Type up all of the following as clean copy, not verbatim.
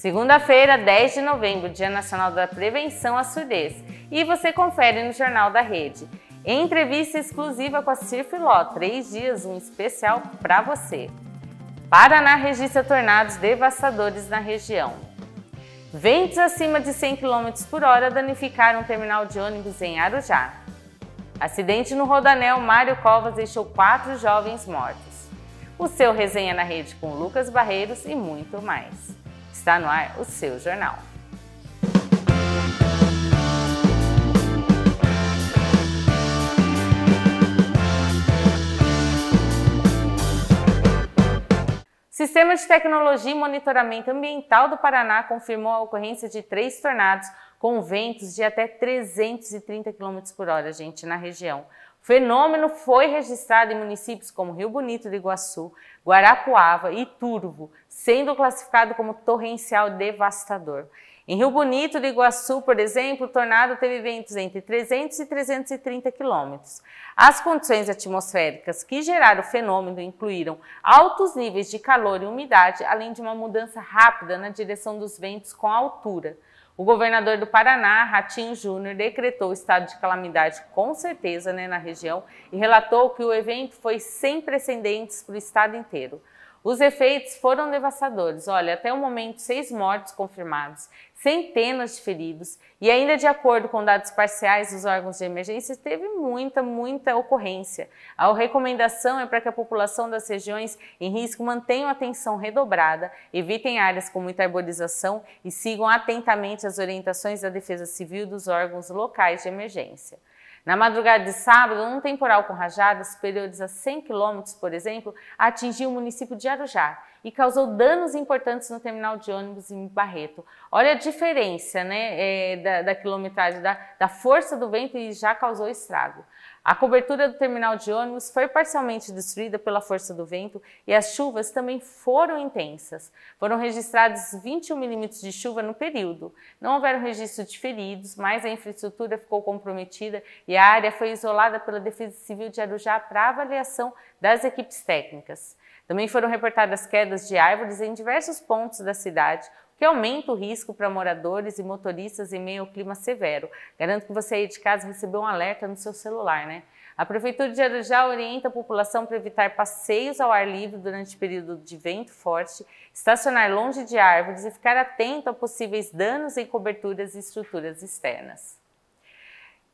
Segunda-feira, 10 de novembro, Dia Nacional da Prevenção à Surdez. E você confere no Jornal da Rede. Entrevista exclusiva com a Cir Filó, 3 dias, um especial para você. Paraná registra tornados devastadores na região. Ventos acima de 100 km por hora danificaram um terminal de ônibus em Arujá. Acidente no Rodoanel, Mário Covas deixou 4 jovens mortos. O seu Resenha na Rede com Lucas Barreiros e muito mais. Está no ar o seu jornal. O Sistema de Tecnologia e Monitoramento Ambiental do Paraná confirmou a ocorrência de 3 tornados com ventos de até 330 km por hora, na região. O fenômeno foi registrado em municípios como Rio Bonito do Iguaçu, Guarapuava e Turvo, sendo classificado como torrencial devastador. Em Rio Bonito do Iguaçu, por exemplo, o tornado teve ventos entre 300 e 330 km. As condições atmosféricas que geraram o fenômeno incluíram altos níveis de calor e umidade, além de uma mudança rápida na direção dos ventos com altura. O governador do Paraná, Ratinho Júnior, decretou o estado de calamidade com certeza na região e relatou que o evento foi sem precedentes para o estado inteiro. Os efeitos foram devastadores. Até o momento 6 mortos confirmados, centenas de feridos e ainda de acordo com dados parciais dos órgãos de emergência, teve muita ocorrência. A recomendação é para que a população das regiões em risco mantenham atenção redobrada, evitem áreas com muita arborização e sigam atentamente as orientações da Defesa Civil e dos órgãos locais de emergência. Na madrugada de sábado, um temporal com rajadas superiores a 100 km, por exemplo, atingiu o município de Arujá e causou danos importantes no terminal de ônibus em Barreto. Olha a diferença da quilometragem, da força do vento e já causou estrago. A cobertura do terminal de ônibus foi parcialmente destruída pela força do vento e as chuvas também foram intensas. Foram registrados 21 milímetros de chuva no período. Não houveram registro de feridos, mas a infraestrutura ficou comprometida e a área foi isolada pela Defesa Civil de Arujá para avaliação das equipes técnicas. Também foram reportadas quedas de árvores em diversos pontos da cidade, o que aumenta o risco para moradores e motoristas em meio ao clima severo. Garanto que você aí de casa recebeu um alerta no seu celular, A Prefeitura de Arujá orienta a população para evitar passeios ao ar livre durante o período de vento forte, estacionar longe de árvores e ficar atento a possíveis danos em coberturas e estruturas externas.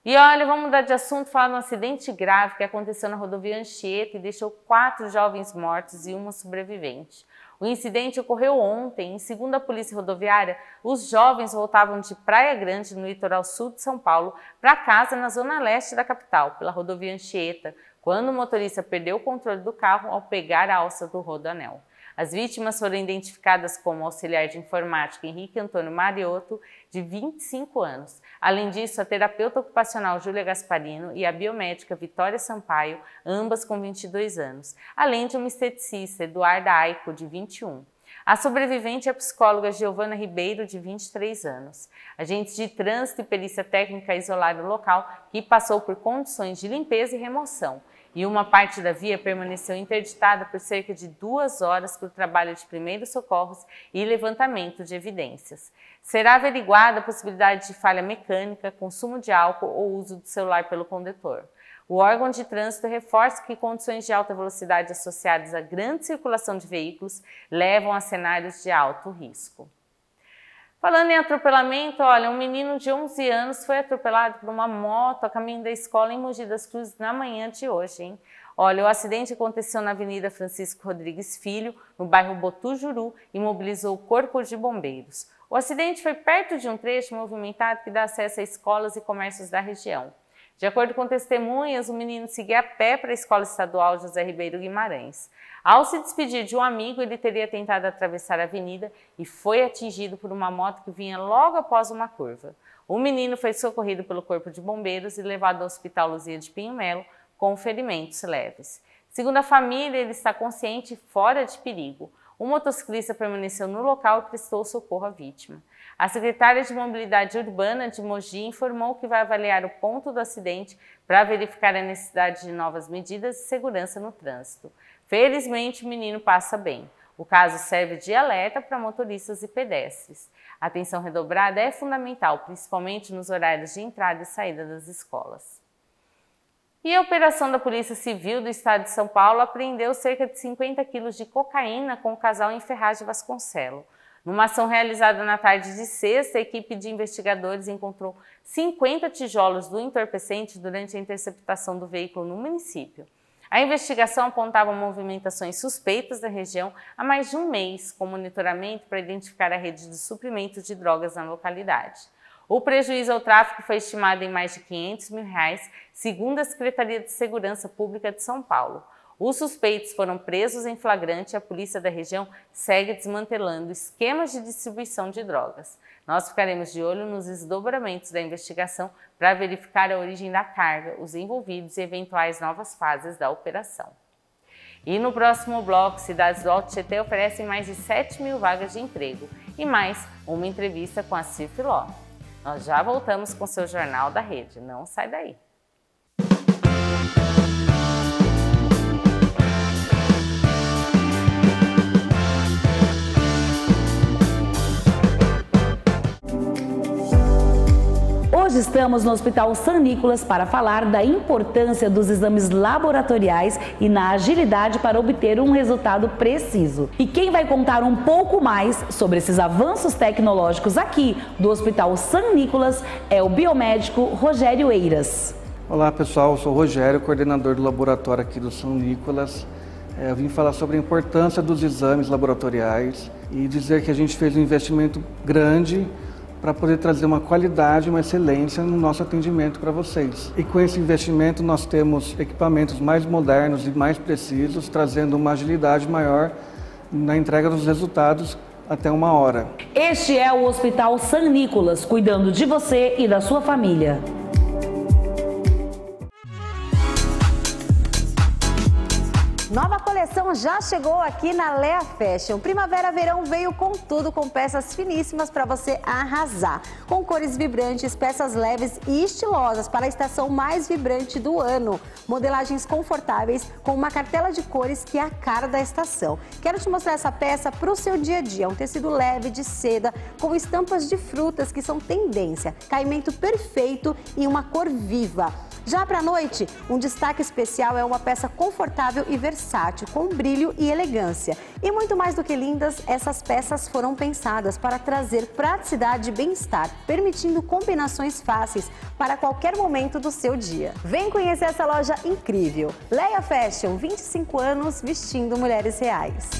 E vamos mudar de assunto, falar de um acidente grave que aconteceu na rodovia Anchieta e deixou 4 jovens mortos e uma sobrevivente. O incidente ocorreu ontem e, segundo a Polícia Rodoviária, os jovens voltavam de Praia Grande, no litoral sul de São Paulo, para casa na zona leste da capital, pela rodovia Anchieta, quando o motorista perdeu o controle do carro ao pegar a alça do Rodoanel. As vítimas foram identificadas como o auxiliar de informática Henrique Antônio Mariotto, de 25 anos. Além disso, a terapeuta ocupacional Júlia Gasparino e a biomédica Vitória Sampaio, ambas com 22 anos, além de uma esteticista, Eduarda Aico, de 21. A sobrevivente é a psicóloga Giovana Ribeiro, de 23 anos. Agentes de trânsito e perícia técnica isolaram o local, que passou por condições de limpeza e remoção. E uma parte da via permaneceu interditada por cerca de 2 horas para o trabalho de primeiros socorros e levantamento de evidências. Será averiguada a possibilidade de falha mecânica, consumo de álcool ou uso do celular pelo condutor. O órgão de trânsito reforça que condições de alta velocidade associadas à grande circulação de veículos levam a cenários de alto risco. Falando em atropelamento, um menino de 11 anos foi atropelado por uma moto a caminho da escola em Mogi das Cruzes na manhã de hoje, o acidente aconteceu na Avenida Francisco Rodrigues Filho, no bairro Botujuru, e mobilizou o Corpo de Bombeiros. O acidente foi perto de um trecho movimentado que dá acesso a escolas e comércios da região. De acordo com testemunhas, o menino seguia a pé para a Escola Estadual José Ribeiro Guimarães. Ao se despedir de um amigo, ele teria tentado atravessar a avenida e foi atingido por uma moto que vinha logo após uma curva. O menino foi socorrido pelo Corpo de Bombeiros e levado ao Hospital Luzia de Pinho Melo com ferimentos leves. Segundo a família, ele está consciente e fora de perigo. O motociclista permaneceu no local e prestou socorro à vítima. A secretária de Mobilidade Urbana de Mogi informou que vai avaliar o ponto do acidente para verificar a necessidade de novas medidas de segurança no trânsito. Felizmente, o menino passa bem. O caso serve de alerta para motoristas e pedestres. A atenção redobrada é fundamental, principalmente nos horários de entrada e saída das escolas. E a operação da Polícia Civil do Estado de São Paulo apreendeu cerca de 50 quilos de cocaína com o casal em Ferraz de Vasconcelos. Numa ação realizada na tarde de sexta, a equipe de investigadores encontrou 50 tijolos do entorpecente durante a interceptação do veículo no município. A investigação apontava movimentações suspeitas da região há mais de um mês, com monitoramento para identificar a rede de suprimentos de drogas na localidade. O prejuízo ao tráfico foi estimado em mais de R$500 mil, segundo a Secretaria de Segurança Pública de São Paulo. Os suspeitos foram presos em flagrante e a polícia da região segue desmantelando esquemas de distribuição de drogas. Nós ficaremos de olho nos desdobramentos da investigação para verificar a origem da carga, os envolvidos e eventuais novas fases da operação. E no próximo bloco, cidades do Alto Tietê oferecem mais de 7 mil vagas de emprego e mais uma entrevista com a Cir Filó. Nós já voltamos com o seu Jornal da Rede, não sai daí! Hoje estamos no Hospital São Nicolas para falar da importância dos exames laboratoriais e na agilidade para obter um resultado preciso. E quem vai contar um pouco mais sobre esses avanços tecnológicos aqui do Hospital São Nicolas é o biomédico Rogério Eiras. Olá pessoal, eu sou o Rogério, coordenador do laboratório aqui do São Nicolas. Eu vim falar sobre a importância dos exames laboratoriais e dizer que a gente fez um investimento grande para poder trazer uma qualidade, uma excelência no nosso atendimento para vocês. E com esse investimento nós temos equipamentos mais modernos e mais precisos, trazendo uma agilidade maior na entrega dos resultados até 1 hora. Este é o Hospital São Nicolas, cuidando de você e da sua família. Nova coleção já chegou aqui na Lea Fashion. Primavera-verão veio com tudo, com peças finíssimas para você arrasar. Com cores vibrantes, peças leves e estilosas para a estação mais vibrante do ano. Modelagens confortáveis com uma cartela de cores que é a cara da estação. Quero te mostrar essa peça para o seu dia a dia. Um tecido leve de seda com estampas de frutas que são tendência. Caimento perfeito e uma cor viva. Já para a noite, um destaque especial é uma peça confortável e versátil, com brilho e elegância. E muito mais do que lindas, essas peças foram pensadas para trazer praticidade e bem-estar, permitindo combinações fáceis para qualquer momento do seu dia. Vem conhecer essa loja incrível. Lea Fashion, 25 anos vestindo mulheres reais.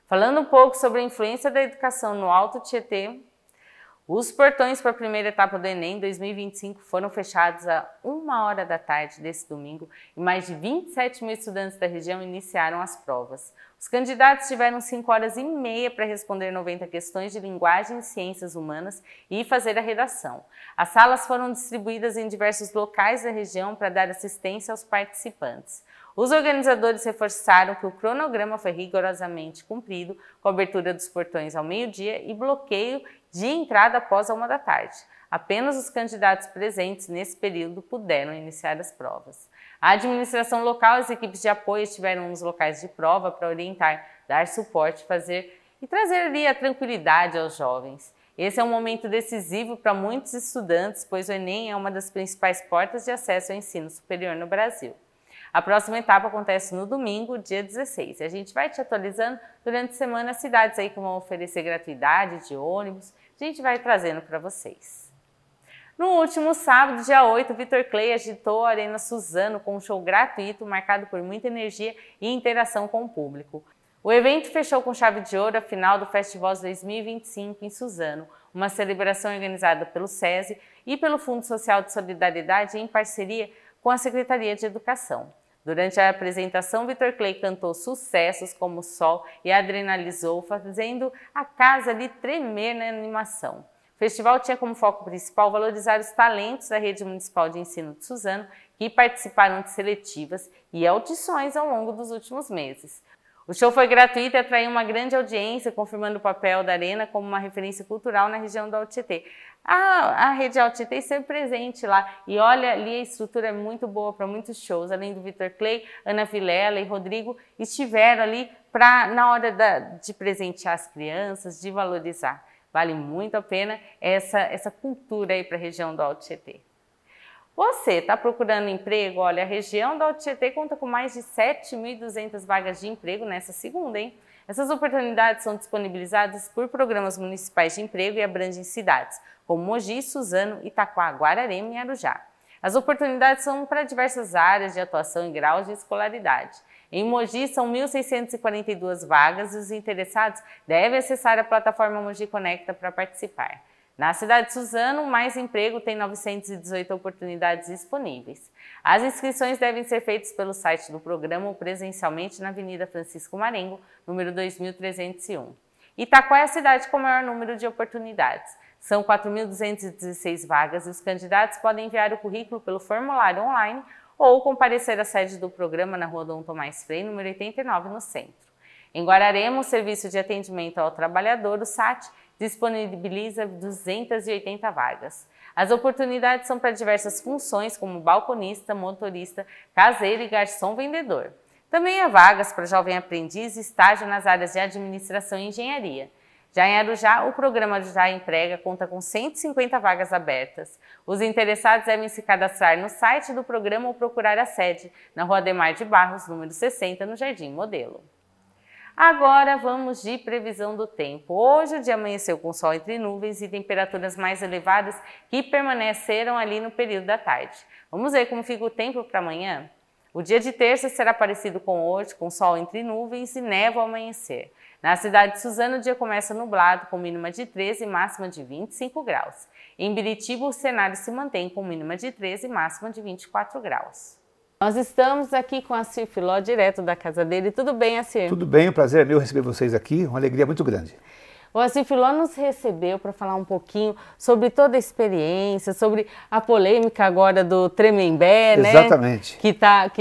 Falando um pouco sobre a influência da educação no Alto Tietê, os portões para a primeira etapa do Enem 2025 foram fechados a 1h da tarde desse domingo e mais de 27 mil estudantes da região iniciaram as provas. Os candidatos tiveram 5h30 para responder 90 questões de linguagem e ciências humanas e fazer a redação. As salas foram distribuídas em diversos locais da região para dar assistência aos participantes. Os organizadores reforçaram que o cronograma foi rigorosamente cumprido, com a abertura dos portões ao meio-dia e bloqueio de entrada após a 1h da tarde. Apenas os candidatos presentes nesse período puderam iniciar as provas. A administração local e as equipes de apoio estiveram nos locais de prova para orientar, dar suporte, e trazer ali a tranquilidade aos jovens. Esse é um momento decisivo para muitos estudantes, pois o Enem é uma das principais portas de acesso ao ensino superior no Brasil. A próxima etapa acontece no domingo, dia 16. E a gente vai te atualizando durante a semana as cidades aí que vão oferecer gratuidade de ônibus. A gente vai trazendo para vocês. No último sábado, dia 8, Vitor Clay agitou a Arena Suzano com um show gratuito marcado por muita energia e interação com o público. O evento fechou com chave de ouro a final do Festival 2025 em Suzano, uma celebração organizada pelo SESI e pelo Fundo Social de Solidariedade em parceria com a Secretaria de Educação. Durante a apresentação, Vitor Clay cantou sucessos como Sol e adrenalizou, fazendo a casa ali tremer na animação. O festival tinha como foco principal valorizar os talentos da Rede Municipal de Ensino de Suzano, que participaram de seletivas e audições ao longo dos últimos meses. O show foi gratuito e atraiu uma grande audiência, confirmando o papel da Arena como uma referência cultural na região do Alto Tietê. A rede Alto Tietê esteve presente lá e olha, ali a estrutura é muito boa para muitos shows. Além do Vitor Clay, Ana Vilela e Rodrigo estiveram ali na hora de presentear as crianças, de valorizar. Vale muito a pena essa cultura aí para a região do Alto Tietê. Você está procurando emprego? Olha, a região do Alto Tietê conta com mais de 7.200 vagas de emprego nessa segunda, hein? Essas oportunidades são disponibilizadas por programas municipais de emprego e abrangem cidades como Mogi, Suzano, Itaquá, Guararema e Arujá. As oportunidades são para diversas áreas de atuação e graus de escolaridade. Em Mogi são 1.642 vagas e os interessados devem acessar a plataforma Mogi Conecta para participar. Na cidade de Suzano, Mais Emprego tem 918 oportunidades disponíveis. As inscrições devem ser feitas pelo site do programa ou presencialmente na Avenida Francisco Marengo, número 2301. Itaquá é a cidade com o maior número de oportunidades. São 4.216 vagas e os candidatos podem enviar o currículo pelo formulário online ou comparecer à sede do programa na Rua Dom Tomás Freire, número 89, no centro. Em Guararema, o Serviço de Atendimento ao Trabalhador, o SAT, disponibiliza 280 vagas. As oportunidades são para diversas funções, como balconista, motorista, caseiro e garçom vendedor. Também há vagas para jovem aprendiz e estágio nas áreas de administração e engenharia. Já em Arujá, o programa Já Emprega conta com 150 vagas abertas. Os interessados devem se cadastrar no site do programa ou procurar a sede, na Rua Ademar de Barros, número 60, no Jardim Modelo. Agora vamos de previsão do tempo. Hoje o dia amanheceu com sol entre nuvens e temperaturas mais elevadas que permaneceram ali no período da tarde. Vamos ver como fica o tempo para amanhã? O dia de terça será parecido com hoje, com sol entre nuvens e névoa ao amanhecer. Na cidade de Suzano, o dia começa nublado, com mínima de 13 e máxima de 25 graus. Em Biritiba, o cenário se mantém com mínima de 13 e máxima de 24 graus. Nós estamos aqui com Assir Filó, direto da casa dele. Tudo bem, Assir? Tudo bem, o prazer é meu receber vocês aqui, uma alegria muito grande. O Assir Filó nos recebeu para falar um pouquinho sobre toda a experiência, sobre a polêmica agora do Tremembé, né? Exatamente. Que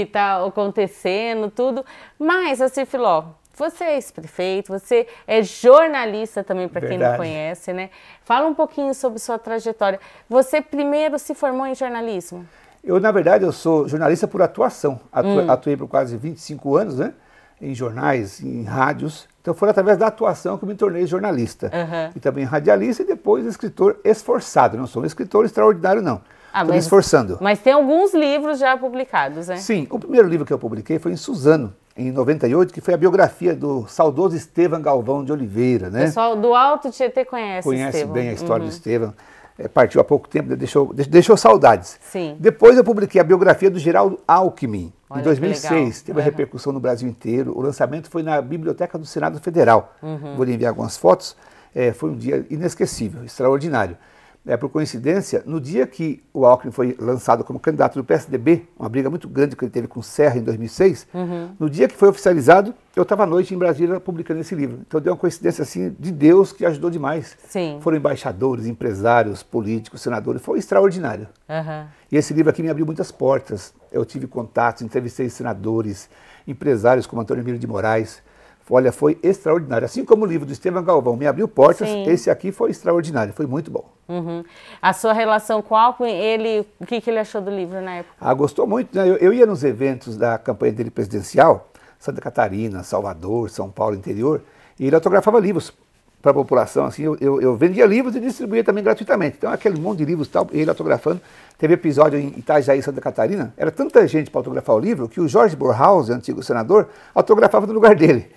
tá acontecendo, tudo. Mas, Assir Filó, você é ex-prefeito, você é jornalista também, para quem não conhece, né? Fala um pouquinho sobre sua trajetória. Você primeiro se formou em jornalismo? Na verdade, eu sou jornalista por atuação. Atuei por quase 25 anos, né? Em jornais, em rádios. Então foi através da atuação que eu me tornei jornalista. E também radialista e depois escritor esforçado. Não sou um escritor extraordinário, não. Estou me esforçando. Mas tem alguns livros já publicados, né? Sim. O primeiro livro que eu publiquei foi em Suzano, em 98, que foi a biografia do saudoso Estevão Galvão de Oliveira, né? O pessoal do Alto Tietê conhece Estevão. Bem a história do Estevão. Partiu há pouco tempo, deixou saudades. Sim. Depois eu publiquei a biografia do Geraldo Alckmin, em 2006. Teve uma repercussão no Brasil inteiro. O lançamento foi na Biblioteca do Senado Federal. Vou lhe enviar algumas fotos. Foi um dia inesquecível, extraordinário. Por coincidência, no dia que o Alckmin foi lançado como candidato do PSDB, uma briga muito grande que ele teve com o Serra em 2006, no dia que foi oficializado, eu estava à noite em Brasília publicando esse livro. Então deu uma coincidência assim de Deus que ajudou demais. Sim. Foram embaixadores, empresários, políticos, senadores, foi extraordinário. E esse livro aqui me abriu muitas portas. Eu tive contatos, entrevistei senadores, empresários como Antônio Emílio de Moraes. Olha, foi extraordinário. Assim como o livro do Estevão Galvão me abriu portas, esse aqui foi extraordinário, foi muito bom. A sua relação com o Alckmin, o que ele achou do livro na época? Gostou muito, né? Eu ia nos eventos da campanha dele presidencial, Santa Catarina, Salvador, São Paulo, interior, e ele autografava livros para a população. Assim, eu vendia livros e distribuía também gratuitamente. Então, aquele monte de livros e tal, ele autografando. Teve episódio em Itajaí, Santa Catarina, era tanta gente para autografar o livro que o Jorge Borhaus, antigo senador, autografava no lugar dele.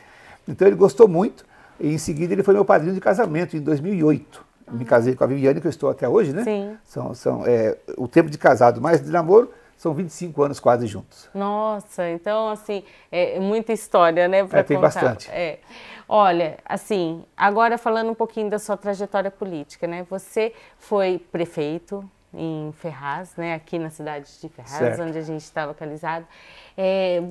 Então ele gostou muito e em seguida ele foi meu padrinho de casamento em 2008. Me casei com a Viviane, que eu estou até hoje, né? Sim. O tempo de casado mais de namoro são 25 anos quase juntos. Nossa, então assim, é muita história, né? Pra tem contar. bastante. Olha, assim, agora falando um pouquinho da sua trajetória política, né? Você foi prefeito em Ferraz, né? Aqui na cidade de Ferraz, onde a gente está localizado.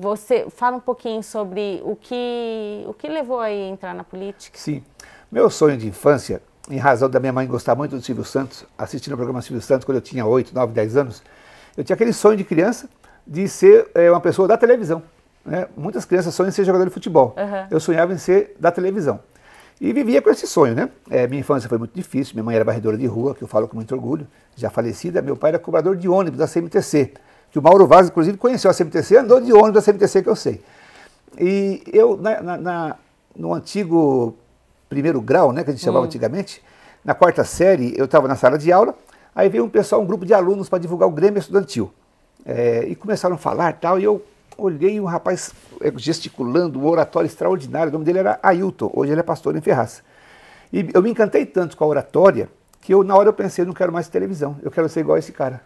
Você fala um pouquinho sobre o que levou a entrar na política? Sim. Meu sonho de infância, em razão da minha mãe gostar muito do Silvio Santos, assistindo o programa Silvio Santos quando eu tinha 8, 9, 10 anos, eu tinha aquele sonho de criança de ser uma pessoa da televisão. né? Muitas crianças sonham em ser jogador de futebol. Eu sonhava em ser da televisão. E vivia com esse sonho, né? Minha infância foi muito difícil, minha mãe era varredora de rua, que eu falo com muito orgulho, já falecida. Meu pai era cobrador de ônibus da CMTC, que o Mauro Vaz, inclusive, conheceu a CMTC, andou de ônibus da CMTC, que eu sei. E eu, no antigo primeiro grau, né, que a gente chamava antigamente, na quarta série, eu estava na sala de aula, aí veio um grupo de alunos para divulgar o Grêmio Estudantil. E começaram a falar e tal, e eu olhei um rapaz gesticulando, um oratório extraordinário, o nome dele era Ailton, hoje ele é pastor em Ferraz. E eu me encantei tanto com a oratória, que na hora eu pensei, não quero mais televisão, eu quero ser igual a esse cara.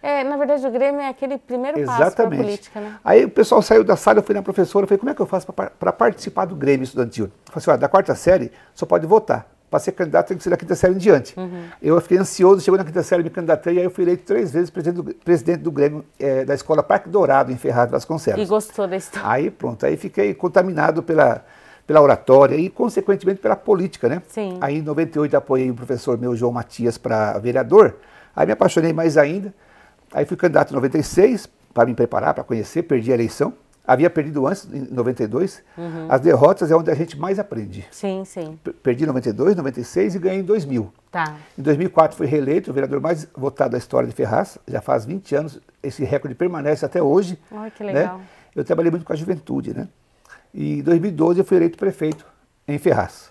Na verdade o Grêmio é aquele primeiro passo para a política, né? Aí o pessoal saiu da sala, eu fui na professora, eu falei, como é que eu faço para participar do Grêmio Estudantil? Eu falei assim, da quarta série só pode votar. Para ser candidato tem que ser da quinta série em diante. Eu fiquei ansioso, chegou na quinta série, me candidatei, e aí eu fui eleito 3 vezes presidente do Grêmio da Escola Parque Dourado, em Ferraz de Vasconcelos. E gostou da história. Aí pronto, aí fiquei contaminado pela oratória e consequentemente pela política, né? Sim. Aí em 98 apoiei o professor meu, João Matias, para vereador, aí me apaixonei mais ainda, aí fui candidato em 96, para me preparar, para conhecer, perdi a eleição. Havia perdido antes, em 92. As derrotas é onde a gente mais aprende. Sim, sim. Perdi em 92, 96 e ganhei em 2000. Tá. Em 2004 fui reeleito, o vereador mais votado da história de Ferraz. Já faz 20 anos, esse recorde permanece até hoje. Olha que legal. Né? Eu trabalhei muito com a juventude, né? E em 2012 eu fui eleito prefeito em Ferraz.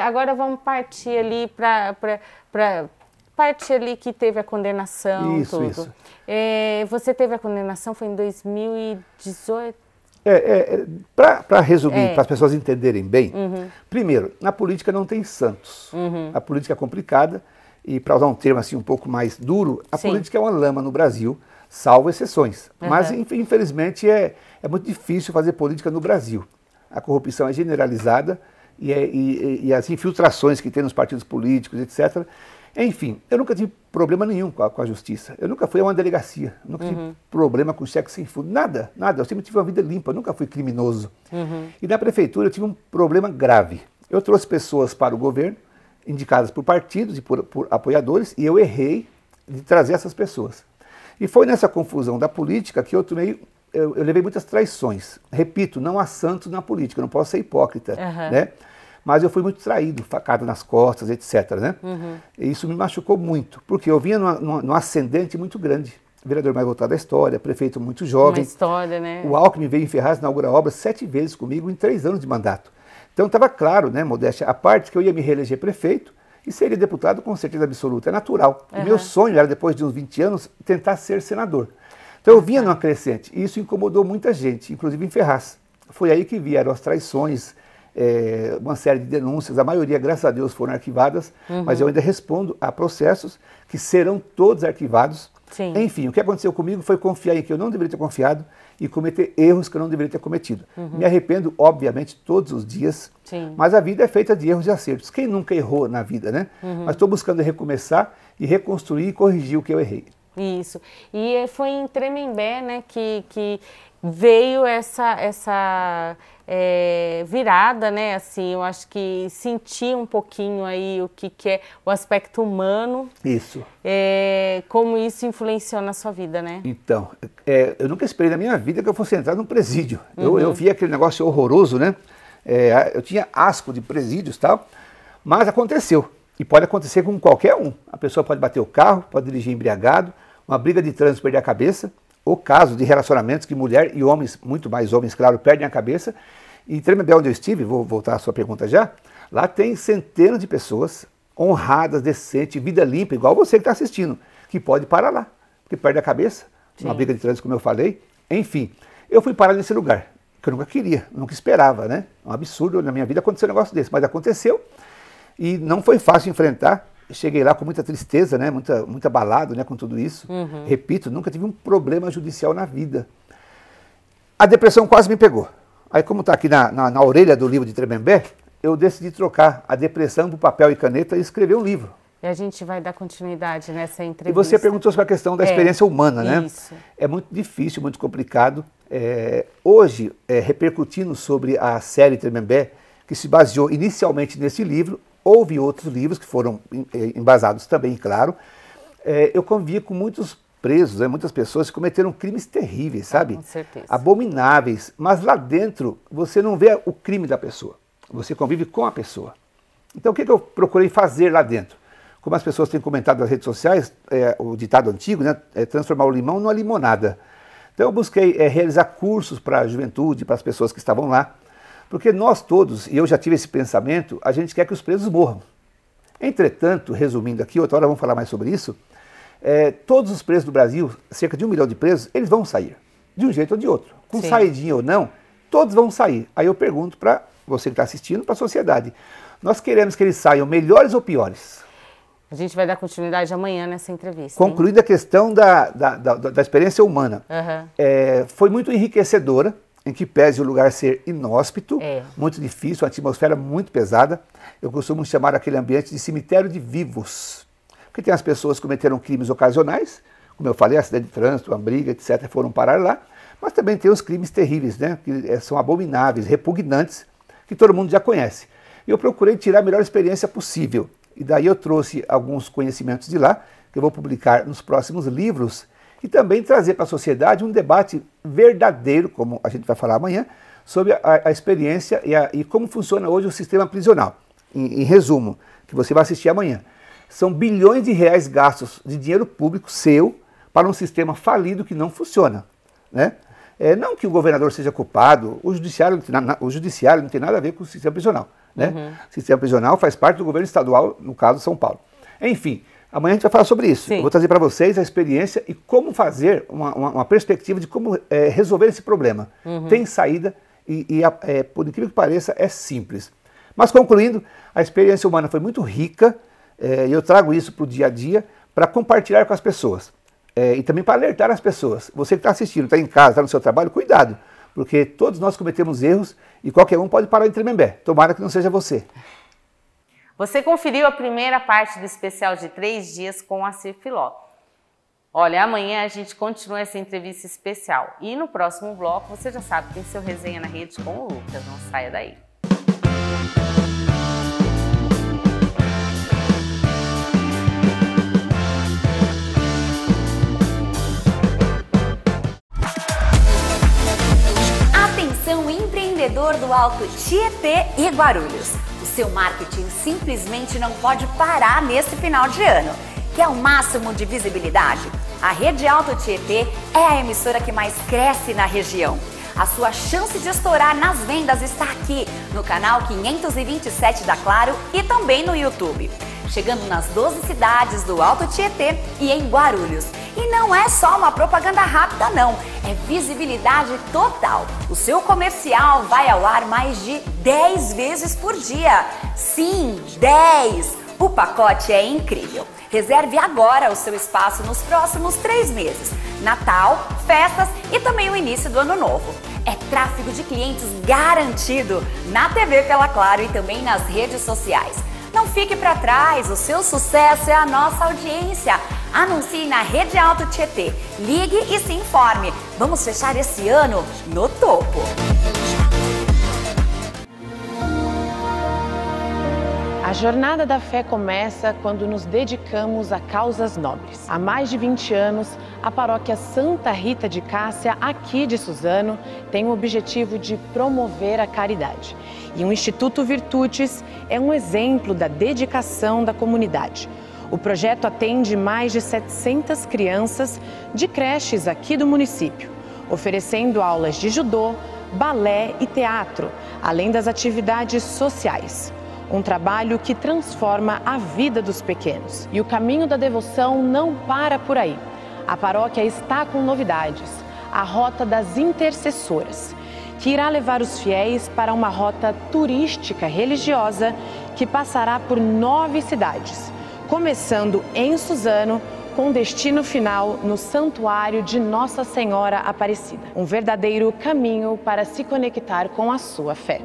Agora vamos partir ali para parte ali que teve a condenação, tudo. Isso. Você teve a condenação, foi em 2018? Para resumir, para as pessoas entenderem bem, primeiro, na política não tem santos. A política é complicada e, para usar um termo assim um pouco mais duro, a política é uma lama no Brasil, salvo exceções. Mas, infelizmente, é muito difícil fazer política no Brasil. A corrupção é generalizada e as infiltrações que tem nos partidos políticos, etc., enfim, eu nunca tive problema nenhum com a justiça. Eu nunca fui a uma delegacia, nunca tive problema com cheque sem fundo, nada. Eu sempre tive uma vida limpa, nunca fui criminoso. E na prefeitura eu tive um problema grave. Eu trouxe pessoas para o governo, indicadas por partidos e por apoiadores, e eu errei de trazer essas pessoas. E foi nessa confusão da política que eu levei muitas traições. Repito, não há santos na política, eu não posso ser hipócrita, né? Mas eu fui muito traído, facada nas costas, etc. Né? E isso me machucou muito, porque eu vinha num ascendente muito grande. Vereador mais votado da história, prefeito muito jovem. Uma história, né? O Alckmin veio em Ferraz inaugurar a obra 7 vezes comigo em 3 anos de mandato. Então estava claro, né, modéstia à parte, que eu ia me reeleger prefeito e seria deputado com certeza absoluta. É natural. O meu sonho era, depois de uns 20 anos, tentar ser senador. Então eu vinha numa crescente e isso incomodou muita gente, inclusive em Ferraz. Foi aí que vieram as traições, uma série de denúncias, a maioria, graças a Deus, foram arquivadas, mas eu ainda respondo a processos que serão todos arquivados. Sim. Enfim, o que aconteceu comigo foi confiar em que eu não deveria ter confiado e cometer erros que eu não deveria ter cometido. Me arrependo, obviamente, todos os dias, mas a vida é feita de erros e acertos. Quem nunca errou na vida, né? Mas estou buscando recomeçar e reconstruir e corrigir o que eu errei. Isso. E foi em Tremembé, né, que veio essa virada, né, assim, eu acho que senti um pouquinho aí o que é o aspecto humano. Isso. Como isso influenciou na sua vida, né? Então, eu nunca esperei na minha vida que eu fosse entrar num presídio. Eu vi aquele negócio horroroso, né, eu tinha asco de presídios e tal, mas aconteceu. E pode acontecer com qualquer um. A pessoa pode bater o carro, pode dirigir embriagado, uma briga de trânsito perder a cabeça, ou caso de relacionamentos que mulher e homens, muito mais homens, claro, perdem a cabeça. E em Tremembé, onde eu estive, vou voltar à sua pergunta já, lá tem centenas de pessoas honradas, decentes, vida limpa, igual você que está assistindo, que pode parar lá, porque perde a cabeça, uma briga de trânsito, como eu falei. Enfim, eu fui parar nesse lugar, que eu nunca queria, nunca esperava, né? É um absurdo na minha vida acontecer um negócio desse, mas aconteceu. E não foi fácil enfrentar. Cheguei lá com muita tristeza, né? Muito abalado, né, com tudo isso. Repito, nunca tive um problema judicial na vida. A depressão quase me pegou. Aí, como está aqui na orelha do livro de Tremembé, eu decidi trocar a depressão por papel e caneta e escrever um livro. E a gente vai dar continuidade nessa entrevista. E você perguntou sobre a questão da experiência humana, né? Isso. É muito difícil, muito complicado. Hoje, repercutindo sobre a série Tremembé, que se baseou inicialmente nesse livro, houve outros livros que foram embasados também, claro. Eu convivi com muitos presos, né, muitas pessoas cometeram crimes terríveis, sabe? Com certeza. Abomináveis, mas lá dentro você não vê o crime da pessoa, você convive com a pessoa. Então o que eu procurei fazer lá dentro? Como as pessoas têm comentado nas redes sociais, o ditado antigo, né, é transformar o limão numa limonada. Então eu busquei realizar cursos para a juventude, para as pessoas que estavam lá, porque nós todos, e eu já tive esse pensamento, a gente quer que os presos morram. Entretanto, resumindo aqui, outra hora vamos falar mais sobre isso, todos os presos do Brasil, cerca de 1 milhão de presos, eles vão sair, de um jeito ou de outro. Com Sim. saidinha ou não, todos vão sair. Aí eu pergunto para você que está assistindo, para a sociedade, nós queremos que eles saiam melhores ou piores? A gente vai dar continuidade amanhã nessa entrevista. Concluindo a questão da experiência humana, foi muito enriquecedora, em que pese o lugar ser inóspito, muito difícil, uma atmosfera muito pesada. Eu costumo chamar aquele ambiente de cemitério de vivos, porque tem as pessoas que cometeram crimes ocasionais, como eu falei, acidente de trânsito, uma briga, etc., foram parar lá, mas também tem os crimes terríveis, né, que são abomináveis, repugnantes, que todo mundo já conhece. E eu procurei tirar a melhor experiência possível. E daí eu trouxe alguns conhecimentos de lá, que eu vou publicar nos próximos livros, e também trazer para a sociedade um debate verdadeiro, como a gente vai falar amanhã, sobre a experiência e como funciona hoje o sistema prisional. Em resumo, que você vai assistir amanhã. São bilhões de reais gastos de dinheiro público seu para um sistema falido que não funciona, né? Não que o governador seja culpado, o judiciário não tem nada a ver com o sistema prisional. Né? O sistema prisional faz parte do governo estadual, no caso São Paulo. Enfim, amanhã a gente vai falar sobre isso. Sim. Eu vou trazer para vocês a experiência e como fazer uma perspectiva de como resolver esse problema. Tem saída e por incrível que pareça, é simples. Mas concluindo, a experiência humana foi muito rica e eu trago isso para o dia a dia para compartilhar com as pessoas. E também para alertar as pessoas. Você que está assistindo, está em casa, está no seu trabalho, cuidado. Porque todos nós cometemos erros e qualquer um pode parar em Tremembé. Tomara que não seja você. Você conferiu a primeira parte do especial de 3 dias com a Cir Filó. Olha, amanhã a gente continua essa entrevista especial. E no próximo bloco, você já sabe, tem seu Resenha na Rede com o Lucas. Não saia daí. Empreendedor do Alto Tietê e Guarulhos. O seu marketing simplesmente não pode parar nesse final de ano. Quer o máximo de visibilidade? A Rede Alto Tietê é a emissora que mais cresce na região. A sua chance de estourar nas vendas está aqui, no canal 527 da Claro e também no YouTube. Chegando nas 12 cidades do Alto Tietê e em Guarulhos. E não é só uma propaganda rápida não, é visibilidade total. O seu comercial vai ao ar mais de 10 vezes por dia. Sim, 10! O pacote é incrível. Reserve agora o seu espaço nos próximos 3 meses. Natal, festas e também o início do ano novo. É tráfego de clientes garantido na TV pela Claro e também nas redes sociais. Não fique para trás, o seu sucesso é a nossa audiência. Anuncie na Rede Alto Tietê. Ligue e se informe. Vamos fechar esse ano no topo. A jornada da fé começa quando nos dedicamos a causas nobres. Há mais de 20 anos, a paróquia Santa Rita de Cássia, aqui de Suzano, tem o objetivo de promover a caridade. E o Instituto Virtudes é um exemplo da dedicação da comunidade. O projeto atende mais de 700 crianças de creches aqui do município, oferecendo aulas de judô, balé e teatro, além das atividades sociais. Um trabalho que transforma a vida dos pequenos. E o caminho da devoção não para por aí. A paróquia está com novidades. A Rota das Intercessoras, que irá levar os fiéis para uma rota turística religiosa que passará por 9 cidades, começando em Suzano, com destino final no Santuário de Nossa Senhora Aparecida. Um verdadeiro caminho para se conectar com a sua fé.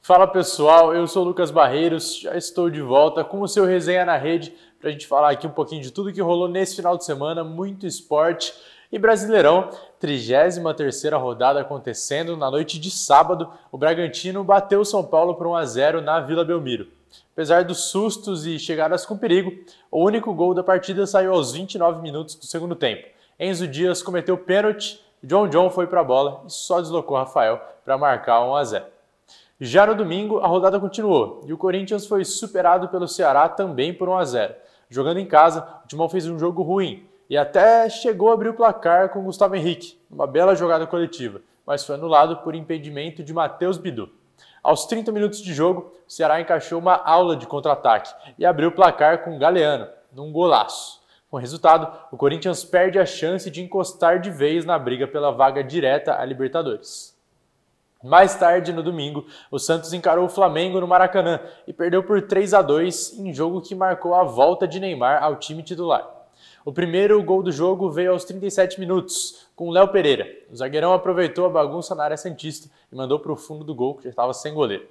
Fala pessoal, eu sou o Lucas Barreiros, já estou de volta com o seu Resenha na Rede para a gente falar aqui um pouquinho de tudo que rolou nesse final de semana, muito esporte E Brasileirão, 33ª rodada acontecendo na noite de sábado, o Bragantino bateu o São Paulo por 1-0 na Vila Belmiro. Apesar dos sustos e chegadas com perigo, o único gol da partida saiu aos 29 minutos do segundo tempo. Enzo Dias cometeu pênalti, John foi para a bola e só deslocou Rafael para marcar 1-0. Já no domingo, a rodada continuou e o Corinthians foi superado pelo Ceará também por 1-0. Jogando em casa, o Timão fez um jogo ruim e até chegou a abrir o placar com Gustavo Henrique, numa bela jogada coletiva, mas foi anulado por impedimento de Matheus Bidu. Aos 30 minutos de jogo, o Ceará encaixou uma aula de contra-ataque e abriu o placar com Galeano, num golaço. Com o resultado, o Corinthians perde a chance de encostar de vez na briga pela vaga direta à Libertadores. Mais tarde, no domingo, o Santos encarou o Flamengo no Maracanã e perdeu por 3-2 em jogo que marcou a volta de Neymar ao time titular. O primeiro gol do jogo veio aos 37 minutos, com o Léo Pereira. O zagueirão aproveitou a bagunça na área santista e mandou para o fundo do gol, que já estava sem goleiro.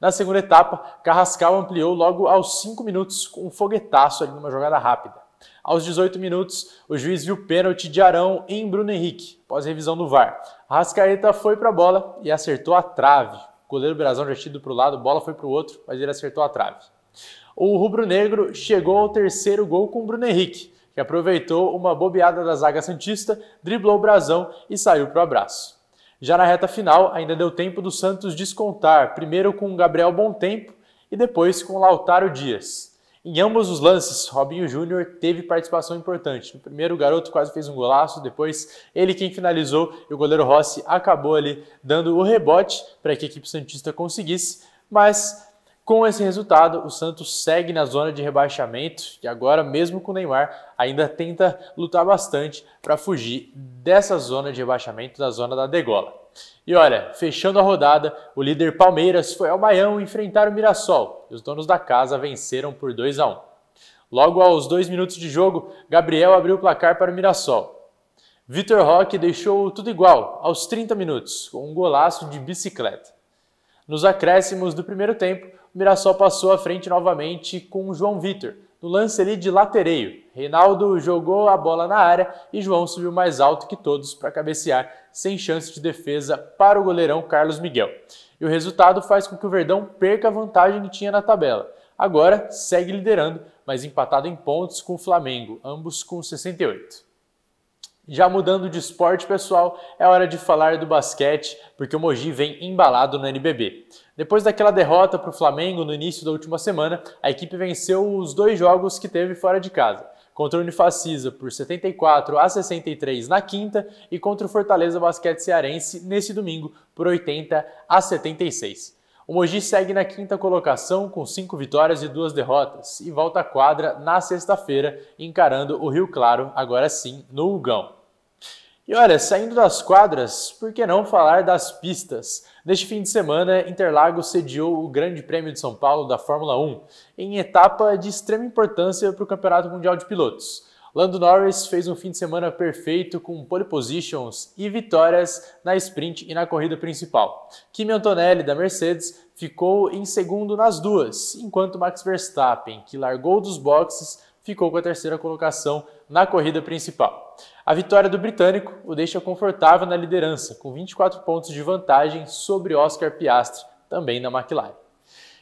Na segunda etapa, Carrascal ampliou logo aos 5 minutos com um foguetaço ali numa jogada rápida. Aos 18 minutos, o juiz viu pênalti de Arão em Bruno Henrique, após revisão do VAR. Arrascaeta foi para a bola e acertou a trave. O goleiro Brazão já tinha ido para o lado, a bola foi para o outro, mas ele acertou a trave. O rubro-negro chegou ao terceiro gol com o Bruno Henrique, que aproveitou uma bobeada da zaga santista, driblou o Brazão e saiu para o abraço. Já na reta final, ainda deu tempo do Santos descontar, primeiro com o Gabriel Bontempo e depois com o Lautaro Dias. Em ambos os lances, Robinho Júnior teve participação importante. No primeiro, o garoto quase fez um golaço, depois ele quem finalizou e o goleiro Rossi acabou ali dando o rebote para que a equipe santista conseguisse, mas com esse resultado, o Santos segue na zona de rebaixamento e agora, mesmo com o Neymar, ainda tenta lutar bastante para fugir dessa zona de rebaixamento, da zona da degola. E olha, fechando a rodada, o líder Palmeiras foi ao Maião enfrentar o Mirassol e os donos da casa venceram por 2-1. Logo aos 2 minutos de jogo, Gabriel abriu o placar para o Mirassol. Vitor Roque deixou tudo igual aos 30 minutos, com um golaço de bicicleta. Nos acréscimos do primeiro tempo, o Mirassol passou à frente novamente com o João Vitor, no lance ali de latereio. Reinaldo jogou a bola na área e João subiu mais alto que todos para cabecear, sem chance de defesa para o goleirão Carlos Miguel. E o resultado faz com que o Verdão perca a vantagem que tinha na tabela. Agora segue liderando, mas empatado em pontos com o Flamengo, ambos com 68. Já mudando de esporte, pessoal, é hora de falar do basquete, porque o Mogi vem embalado no NBB. Depois daquela derrota para o Flamengo no início da última semana, a equipe venceu os 2 jogos que teve fora de casa. Contra o Unifacisa por 74-63 na quinta e contra o Fortaleza Basquete Cearense nesse domingo por 80-76. O Mogi segue na quinta colocação com 5 vitórias e 2 derrotas e volta à quadra na sexta-feira encarando o Rio Claro, agora sim, no Hugão. E olha, saindo das quadras, por que não falar das pistas? Neste fim de semana, Interlagos sediou o Grande Prêmio de São Paulo da Fórmula 1, em etapa de extrema importância para o Campeonato Mundial de Pilotos. Lando Norris fez um fim de semana perfeito com pole positions e vitórias na sprint e na corrida principal. Kimi Antonelli, da Mercedes, ficou em segundo nas duas, enquanto Max Verstappen, que largou dos boxes, ficou com a terceira colocação na corrida principal. A vitória do britânico o deixa confortável na liderança, com 24 pontos de vantagem sobre Oscar Piastri, também da McLaren.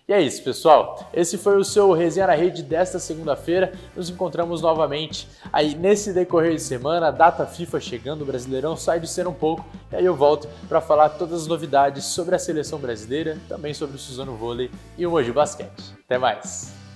E é isso, pessoal. Esse foi o seu Resenha na Rede desta segunda-feira. Nos encontramos novamente aí nesse decorrer de semana, a data FIFA chegando, o Brasileirão sai de cena um pouco, e aí eu volto para falar todas as novidades sobre a seleção brasileira, também sobre o Suzano Vôlei e o Mogi Basquete. Até mais!